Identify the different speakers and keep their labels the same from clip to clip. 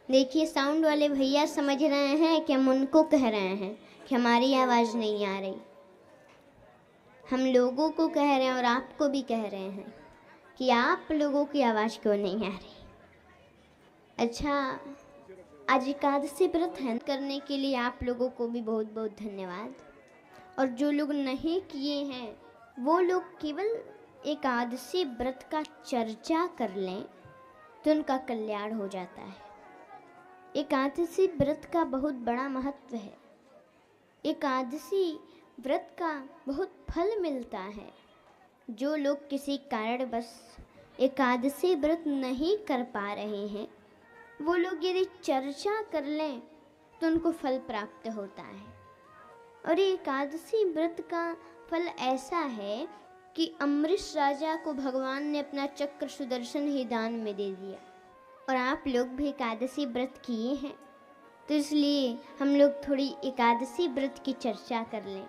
Speaker 1: देखिए, साउंड वाले भैया समझ रहे हैं कि हम उनको कह रहे हैं कि हमारी आवाज़ नहीं आ रही। हम लोगों को कह रहे हैं और आपको भी कह रहे हैं कि आप लोगों की आवाज़ क्यों नहीं आ रही। अच्छा, आज एकादशी व्रत है करने के लिए आप लोगों को भी बहुत बहुत धन्यवाद। और जो लोग नहीं किए हैं वो लोग केवल एकादशी व्रत का चर्चा कर लें तो उनका कल्याण हो जाता है। एकादशी व्रत का बहुत बड़ा महत्व है। एकादशी व्रत का बहुत फल मिलता है। जो लोग किसी कारणवश एकादशी व्रत नहीं कर पा रहे हैं वो लोग यदि चर्चा कर लें तो उनको फल प्राप्त होता है। और ये एकादशी व्रत का फल ऐसा है कि अम्बरीश राजा को भगवान ने अपना चक्र सुदर्शन ही दान में दे दिया। और आप लोग भी एकादशी व्रत किए हैं तो इसलिए हम लोग थोड़ी एकादशी व्रत की चर्चा कर लें।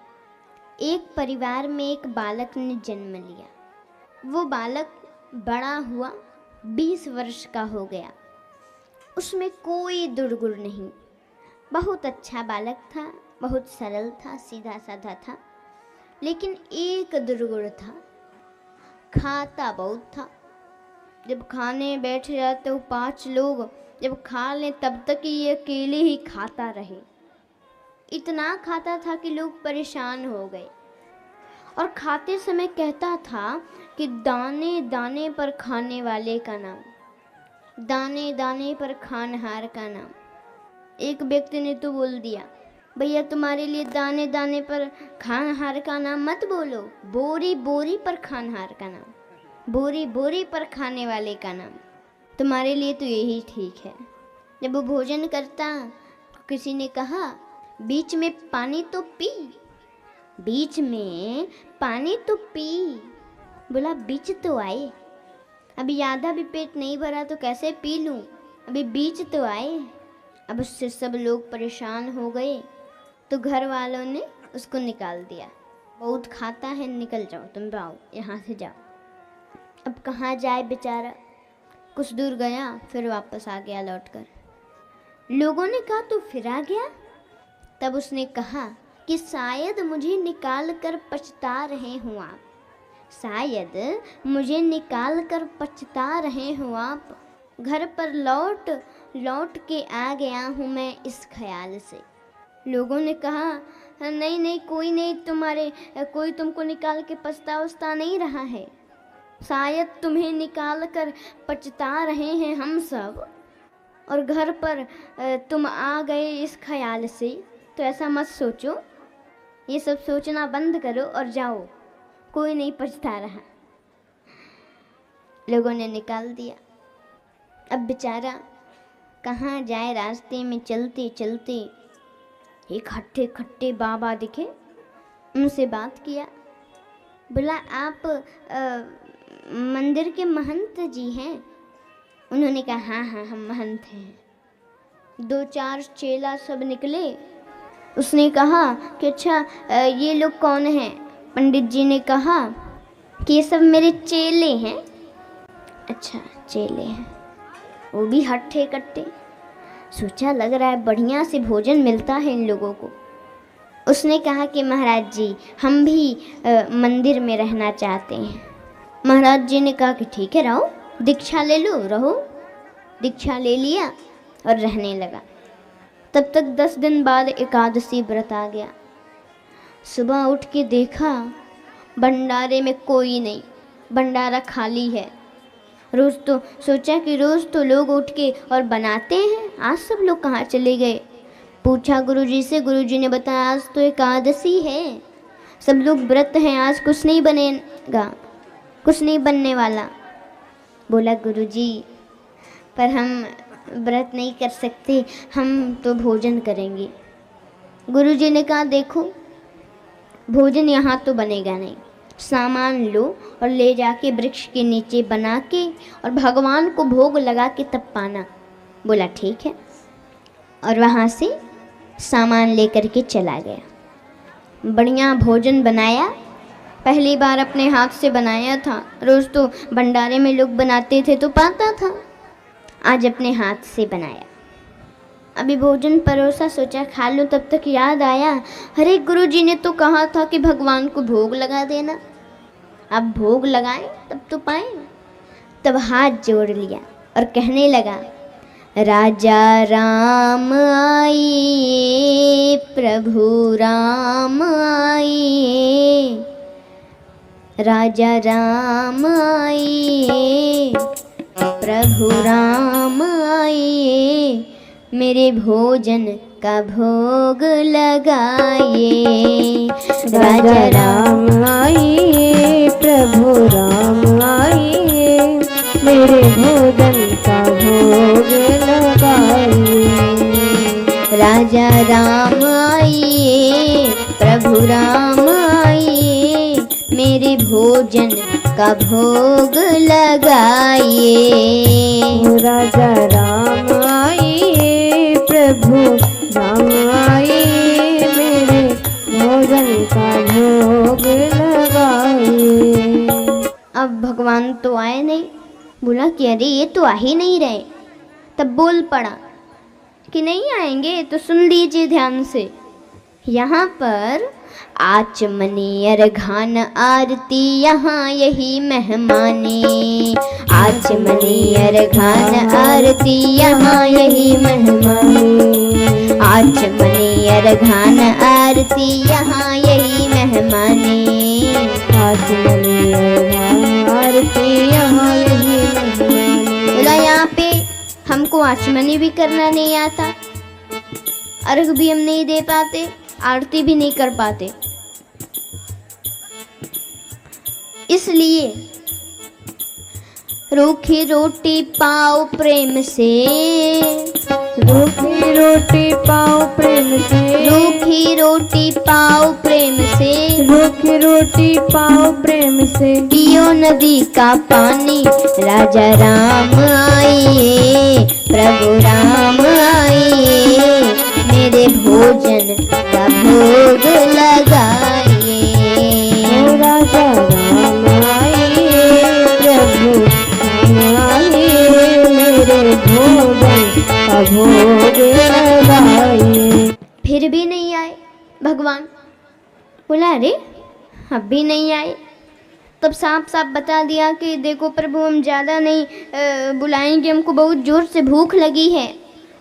Speaker 1: एक परिवार में एक बालक ने जन्म लिया। वो बालक बड़ा हुआ, 20 वर्ष का हो गया। उसमें कोई दुर्गुण नहीं, बहुत अच्छा बालक था, बहुत सरल था, सीधा साधा था। लेकिन एक दुर्गुण था, खाता बहुत था। जब खाने बैठ जाते वो 5 लोग जब खा लें तब तक ये अकेले ही खाता रहे। इतना खाता था कि लोग परेशान हो गए। और खाते समय कहता था कि दाने दाने पर खाने वाले का नाम, दाने दाने पर खानहार का नाम। एक व्यक्ति ने तो बोल दिया, भैया तुम्हारे लिए दाने दाने पर खानहार का नाम मत बोलो, बोरी बोरी पर खानहार का नाम, बोरी बोरी पर खाने वाले का नाम, तुम्हारे लिए तो यही ठीक है। जब वो भोजन करता किसी ने कहा बीच में पानी तो पी, बीच में पानी तो पी। बोला बीच तो आए, अभी आधा भी पेट नहीं भरा तो कैसे पी लूँ, अभी बीच तो आए। अब उससे सब लोग परेशान हो गए तो घर वालों ने उसको निकाल दिया। बहुत खाता है, निकल जाओ, तुम जाओ, यहाँ से जाओ। अब कहाँ जाए बेचारा, कुछ दूर गया फिर वापस आ गया लौटकर। लोगों ने कहा तू फिर आ गया? तब उसने कहा कि शायद मुझे निकाल कर पछता रहे हो आप, शायद मुझे निकाल कर पछता रहे हो आप। घर पर लौट लौट के आ गया हूँ मैं इस ख्याल से। लोगों ने कहा नहीं नहीं, कोई नहीं, तुम्हारे कोई तुमको निकाल के पछता उछता नहीं रहा है, शायद तुम्हें निकाल कर पछता रहे हैं हम सब, और घर पर तुम आ गए इस ख्याल से। तो ऐसा मत सोचो, ये सब सोचना बंद करो और जाओ, कोई नहीं पछता रहा। लोगों ने निकाल दिया। अब बेचारा कहाँ जाए, रास्ते में चलते चलते एक हट्टे खट्टे बाबा दिखे, उनसे बात किया। बोला आप मंदिर के महंत जी हैं? उन्होंने कहा हाँ हाँ हम महंत हैं। 2-4 चेला सब निकले। उसने कहा कि अच्छा ये लोग कौन हैं? पंडित जी ने कहा कि ये सब मेरे चेले हैं। अच्छा चेले हैं, वो भी हट्टे कट्टे। सोचा लग रहा है बढ़िया से भोजन मिलता है इन लोगों को। उसने कहा कि महाराज जी हम भी मंदिर में रहना चाहते हैं। महाराज जी ने कहा कि ठीक है रहो, दीक्षा ले लो, रहो। दीक्षा ले लिया और रहने लगा। तब तक 10 दिन बाद एकादशी व्रत आ गया। सुबह उठ के देखा भंडारे में कोई नहीं, भंडारा खाली है। रोज़ तो सोचा कि रोज़ तो लोग उठ के और बनाते हैं, आज सब लोग कहाँ चले गए। पूछा गुरुजी से, गुरुजी ने बताया आज तो एकादशी है, सब लोग व्रत हैं, आज कुछ नहीं बनेगा, कुछ नहीं बनने वाला। बोला गुरुजी पर हम व्रत नहीं कर सकते, हम तो भोजन करेंगे। गुरुजी ने कहा देखो भोजन यहाँ तो बनेगा नहीं, सामान लो और ले जाके वृक्ष के नीचे बना के और भगवान को भोग लगा के तब पाना। बोला ठीक है। और वहाँ से सामान लेकर के चला गया। बढ़िया भोजन बनाया, पहली बार अपने हाथ से बनाया था। रोज़ तो भंडारे में लोग बनाते थे तो पाता था, आज अपने हाथ से बनाया। अभी भोजन परोसा, सोचा खा लूँ, तब तक याद आया, अरे गुरुजी ने तो कहा था कि भगवान को भोग लगा देना। अब भोग लगाएं तब तो पाएं। तब हाथ जोड़ लिया और कहने लगा, राजा राम आइए, प्रभु राम आइए, राजा राम आइए, प्रभु राम आइए, मेरे भोजन का भोग लगाइए। राजा राम आइए, प्रभु राम आइए, मेरे भोजन का भोग लगाइए। राजा राम आइए, प्रभु राम आइए, मेरे भोजन का भोग लगाइए। राजा राम आइए, प्रभु राम आइए, मेरे भोजन का भोग लगाइए। अब भगवान तो आए नहीं। बोला कि अरे ये तो आ ही नहीं रहे। तब बोल पड़ा कि नहीं आएंगे तो सुन लीजिए ध्यान से। यहाँ पर आचमनी अर्घान आरती यहाँ यही मेहमानी, आचमनी अर्घान आरती यहाँ यही मेहमानी, आचमनी अर्घान आरती यहाँ यही मेहमानी, आचमनी अर्घान आरती यहाँ यही मेहमानी। बोला यहाँ पे हमको आचमनी भी करना नहीं आता, अर्घ भी हम नहीं दे पाते, आरती भी नहीं कर पाते। इसलिए रूखी रोटी पाओ प्रेम से, रूखी रोटी पाओ प्रेम से, रूखी रोटी पाओ प्रेम से, रूखी रोटी पाओ प्रेम से, पियो नदी का पानी। राजा राम आइए, प्रभु राम आइए, मेरे भोजन का भोग लगाइए। राजा राम आइए, प्रभु राम आइए, मेरे भोजन का भोग लगाइए। फिर भी नहीं आए भगवान। बोला अरे अब भी नहीं आए। तब साफ साफ बता दिया कि देखो प्रभु हम ज़्यादा नहीं बुलाएंगे, हमको बहुत ज़ोर से भूख लगी है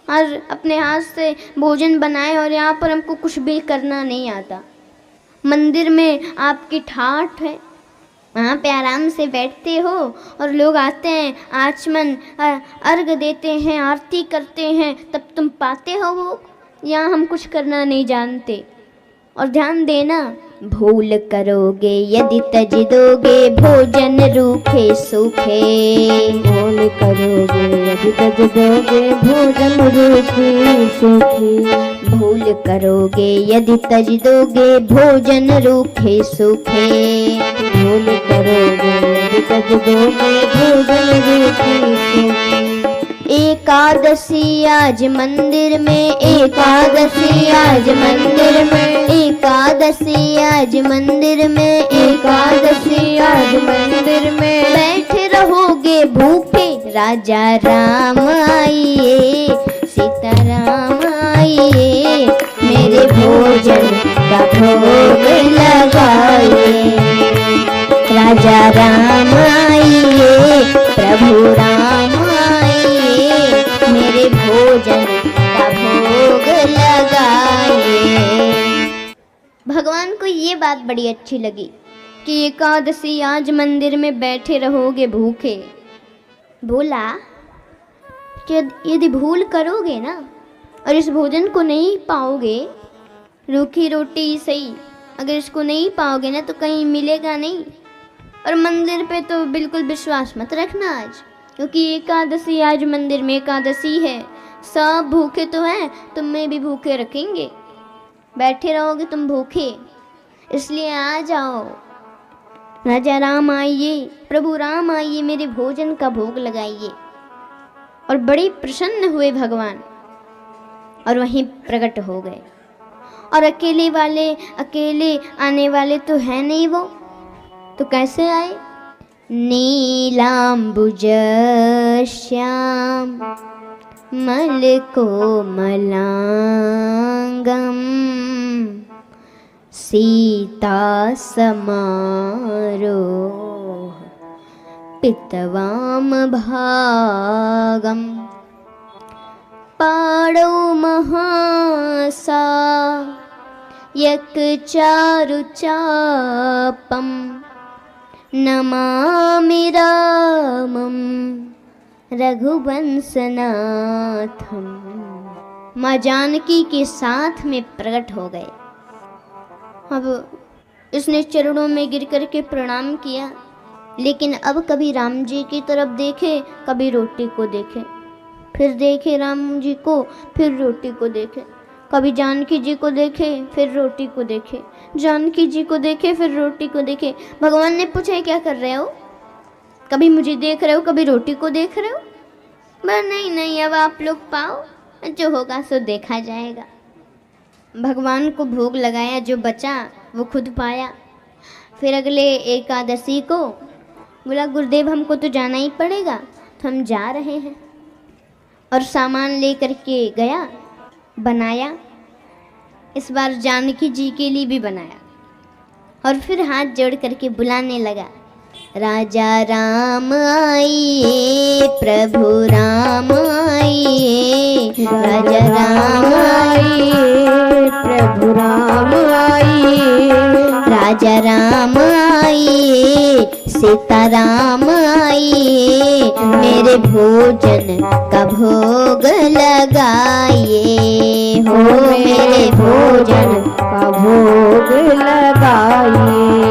Speaker 1: और अपने हाथ से भोजन बनाए और यहाँ पर हमको कुछ भी करना नहीं आता। मंदिर में आपकी ठाठ है, वहाँ पे आराम से बैठते हो और लोग आते हैं, आचमन अर्घ देते हैं, आरती करते हैं, तब तुम पाते हो वो। यहाँ हम कुछ करना नहीं जानते। और ध्यान देना, भूल करोगे यदि तज दोगे भोजन रूखे सूखे, भूल करोगे यदि तज दोगे भोजन रूखे सूखे, भूल करोगे यदि तज दोगे भोजन रूखे सूखे, भूल करोगे यदि तज दोगे भोजन रूखे सूखे। एकादशी आज मंदिर में, एकादशी आज मंदिर में, एकादशी आज मंदिर में, एकादशी आज मंदिर में, बैठे रहोगे भूखे। राजा राम आइए, सीता राम आइए, मेरे भोजन का भोग लगाइए। राजा राम आइए, प्रभु राम आइए, मेरे भोजन का भोग लगाइए। भगवान को ये बात बड़ी अच्छी लगी कि एकादशी आज मंदिर में बैठे रहोगे भूखे। बोला कि यदि भूल करोगे ना और इस भोजन को नहीं पाओगे, रूखी रोटी सही, अगर इसको नहीं पाओगे ना तो कहीं मिलेगा नहीं। और मंदिर पे तो बिल्कुल विश्वास मत रखना आज, क्योंकि एकादशी आज मंदिर में एकादशी है, सब भूखे तो हैं, तुम्हें भी भूखे रखेंगे, बैठे रहोगे तुम भूखे। इसलिए आ जाओ, राजा राम आइए, प्रभु राम आइए, मेरे भोजन का भोग लगाइए। और बड़े प्रसन्न हुए भगवान और वहीं प्रकट हो गए। और अकेले आने वाले तो है नहीं वो, तो कैसे आए? नीलांबुज श्याम मल कोमलांगम सीता समारोह पितवाम भागम पाणौ महासा यक चारुचापम नमामि रामम रघुवंशनाथम। माँ जानकी के साथ में प्रकट हो गए। अब इसने चरणों में गिर कर के प्रणाम किया, लेकिन अब कभी राम जी की तरफ देखे, कभी रोटी को देखे, फिर देखे राम जी को, फिर रोटी को देखे, कभी जानकी जी को देखे, फिर रोटी को देखे, जानकी जी को देखे, फिर रोटी को देखे। भगवान ने पूछा क्या कर रहे हो? कभी मुझे देख रहे हो, कभी रोटी को देख रहे हो? नहीं नहीं, अब आप लोग पाओ, जो होगा सो देखा जाएगा। भगवान को भोग लगाया, जो बचा वो खुद पाया। फिर अगले एकादशी को बोला गुरुदेव हमको तो जाना ही पड़ेगा, तो हम जा रहे हैं। और सामान लेकर के गया, बनाया। इस बार जानकी जी के लिए भी बनाया, और फिर हाथ जोड़ करके बुलाने लगा, राजा राम आइए, प्रभु राम आइए, राजा राम आइए, प्रभु राम आइए, राजा राम आइए, सीता राम आइए, मेरे भोजन का भोग लगाइए, हो मेरे भोजन का भोग लगाइए।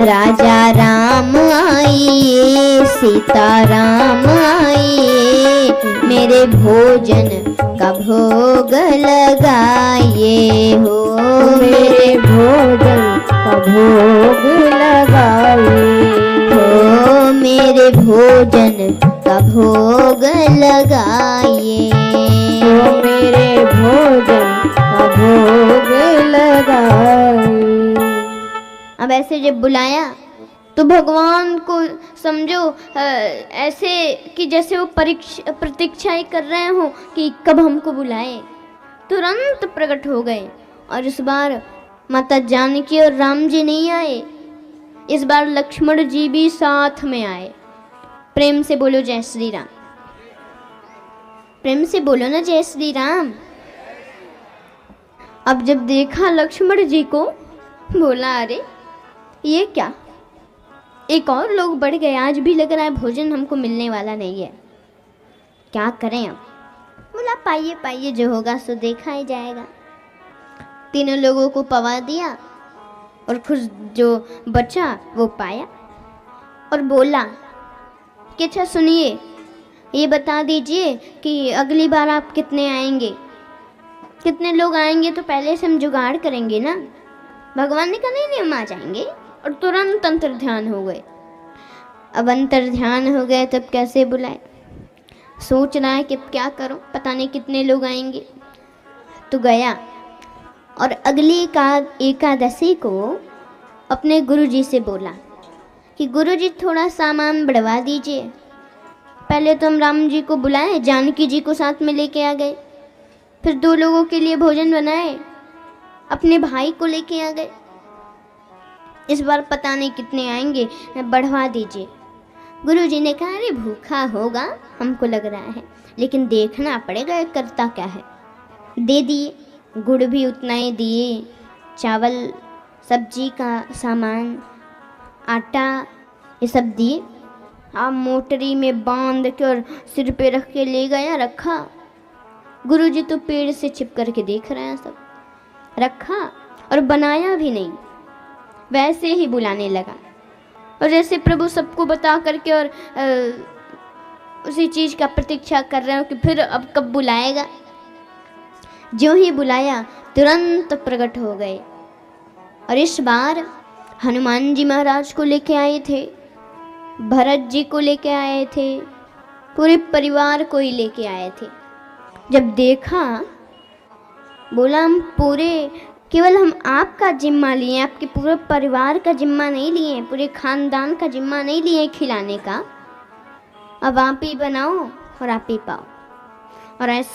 Speaker 1: राजा राम आइए, सीता राम आइए, मेरे भोजन का भोग लगाइए, हो मेरे भोजन का भोग लगाइए, हो मेरे भोजन का भोग लगाइए, हो मेरे भोजन का भोग लगाइए। अब ऐसे जब बुलाया तो भगवान को समझो ऐसे कि जैसे वो प्रतीक्षाएं कर रहे हो कि कब हमको बुलाए। तुरंत प्रकट हो गए। और इस बार माता जानकी और राम जी नहीं आए, इस बार लक्ष्मण जी भी साथ में आए। प्रेम से बोलो जय श्री राम, प्रेम से बोलो ना जय श्री राम। अब जब देखा लक्ष्मण जी को, बोला अरे ये क्या, एक और लोग बढ़ गए, आज भी लग रहा है भोजन हमको मिलने वाला नहीं है, क्या करें अब। बोला पाइए पाइए, जो होगा सो देखा ही जाएगा। तीनों लोगों को पवा दिया और खुद जो बचा वो पाया। और बोला कि अच्छा सुनिए, ये बता दीजिए कि अगली बार आप कितने आएंगे, कितने लोग आएंगे, तो पहले से हम जुगाड़ करेंगे ना। भगवान ने कहा नहीं नहीं हम आ जाएंगे, और तुरंत अंतर ध्यान हो गए। अब अंतर ध्यान हो गए तब कैसे बुलाए, सोच रहा है कि क्या करूं, पता नहीं कितने लोग आएंगे। तो गया और अगली एकादशी को अपने गुरुजी से बोला कि गुरुजी थोड़ा सामान बढ़वा दीजिए। पहले तो हम राम जी को बुलाए, जानकी जी को साथ में लेके आ गए, फिर 2 लोगों के लिए भोजन बनाए, अपने भाई को लेके आ गए। इस बार पता नहीं कितने आएंगे, बढ़वा दीजिए। गुरुजी ने कहा अरे भूखा होगा हमको लग रहा है, लेकिन देखना पड़ेगा करता क्या है। दे दिए, गुड़ भी उतना ही दिए, चावल सब्जी का सामान, आटा, ये सब दिए। आप मोटरी में बांध के और सिर पे रख के ले गया, रखा। गुरुजी तो पेड़ से छिप करके देख रहे हैं, सब रखा और बनाया भी नहीं, वैसे ही बुलाने लगा। और जैसे प्रभु सबको बता करके और उसी चीज़ का प्रतीक्षा कर रहे हो कि फिर अब कब बुलाएगा। जो ही बुलाया तुरंत प्रकट हो गए। और इस बार हनुमान जी महाराज को लेके आए थे, भरत जी को लेके आए थे, पूरे परिवार को ही लेके आए थे। जब देखा बोला हम केवल हम आपका जिम्मा लिए, आपके पूरे परिवार का जिम्मा नहीं लिए, पूरे खानदान का जिम्मा नहीं लिए खिलाने का। अब आप ही बनाओ और आप ही पाओ। और ऐसे